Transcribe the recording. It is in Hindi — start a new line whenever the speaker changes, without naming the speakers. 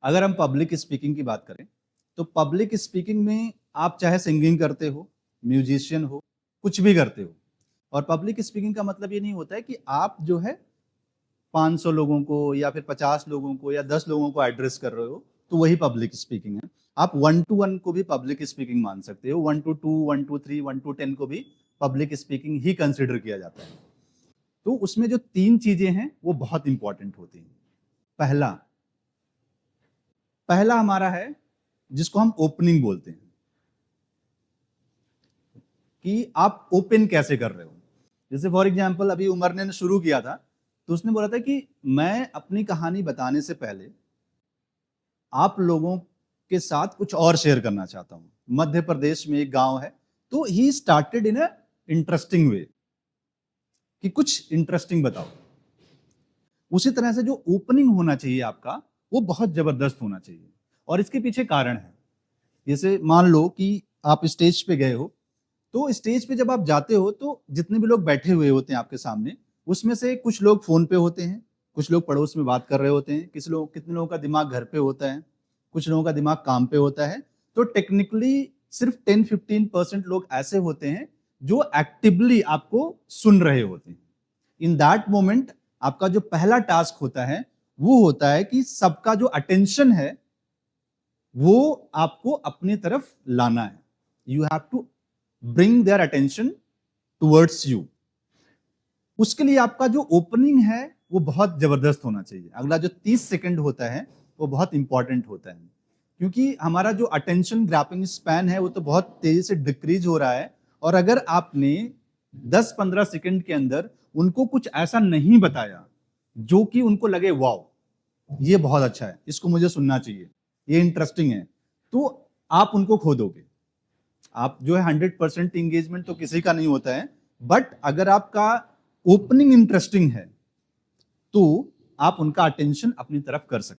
अगर हम पब्लिक स्पीकिंग की बात करें तो पब्लिक स्पीकिंग में आप चाहे सिंगिंग करते हो, म्यूजिशियन हो, कुछ भी करते हो। और पब्लिक स्पीकिंग का मतलब ये नहीं होता है कि आप जो है 500 लोगों को या फिर 50 लोगों को या 10 लोगों को एड्रेस कर रहे हो, तो वही पब्लिक स्पीकिंग है। आप 1 टू 1 को भी पब्लिक स्पीकिंग मान सकते हो, 1 टू 2, 1 टू 3, 1 टू 10 को भी पब्लिक स्पीकिंग ही कंसिडर किया जाता है। तो उसमें जो 3 चीजें हैं वो बहुत इंपॉर्टेंट होती हैं। पहला पहला हमारा है जिसको हम ओपनिंग बोलते हैं, कि आप ओपन कैसे कर रहे हो। जैसे फॉर एग्जांपल अभी उमर ने शुरू किया था, तो उसने बोला था कि मैं अपनी कहानी बताने से पहले आप लोगों के साथ कुछ और शेयर करना चाहता हूं। मध्य प्रदेश में एक गांव है, तो he started in a interesting way कि कुछ इंटरेस्टिंग बताओ। उसी तरह से जो ओपनिंग होना चाहिए आपका, वो बहुत जबरदस्त होना चाहिए। और इसके पीछे कारण है। जैसे मान लो कि आप स्टेज पे गए हो, तो स्टेज पे जब आप जाते हो तो जितने भी लोग बैठे हुए होते हैं आपके सामने, उसमें से कुछ लोग फोन पे होते हैं, कुछ लोग पड़ोस में बात कर रहे होते हैं, कितने लोगों का दिमाग घर पे होता है, कुछ लोगों का दिमाग काम पे होता है। तो टेक्निकली सिर्फ 10-15% लोग ऐसे होते हैं जो एक्टिवली आपको सुन रहे होते हैं। इन दैट मोमेंट आपका जो पहला टास्क होता है वो होता है कि सबका जो अटेंशन है वो आपको अपनी तरफ लाना है। You have to bring their attention towards you. उसके लिए आपका जो ओपनिंग है वो बहुत जबरदस्त होना चाहिए। अगला जो 30 सेकंड होता है वो बहुत इंपॉर्टेंट होता है, क्योंकि हमारा जो अटेंशन ग्रैपिंग स्पैन है वो तो बहुत तेजी से डिक्रीज हो रहा है। और अगर आपने 10-15 सेकंड के अंदर उनको कुछ ऐसा नहीं बताया जो कि उनको लगे वाओ ये बहुत अच्छा है, इसको मुझे सुनना चाहिए, ये इंटरेस्टिंग है, तो आप उनको खो दोगे। आप जो है 100% इंगेजमेंट तो किसी का नहीं होता है, बट अगर आपका ओपनिंग इंटरेस्टिंग है तो आप उनका अटेंशन अपनी तरफ कर सकते हैं।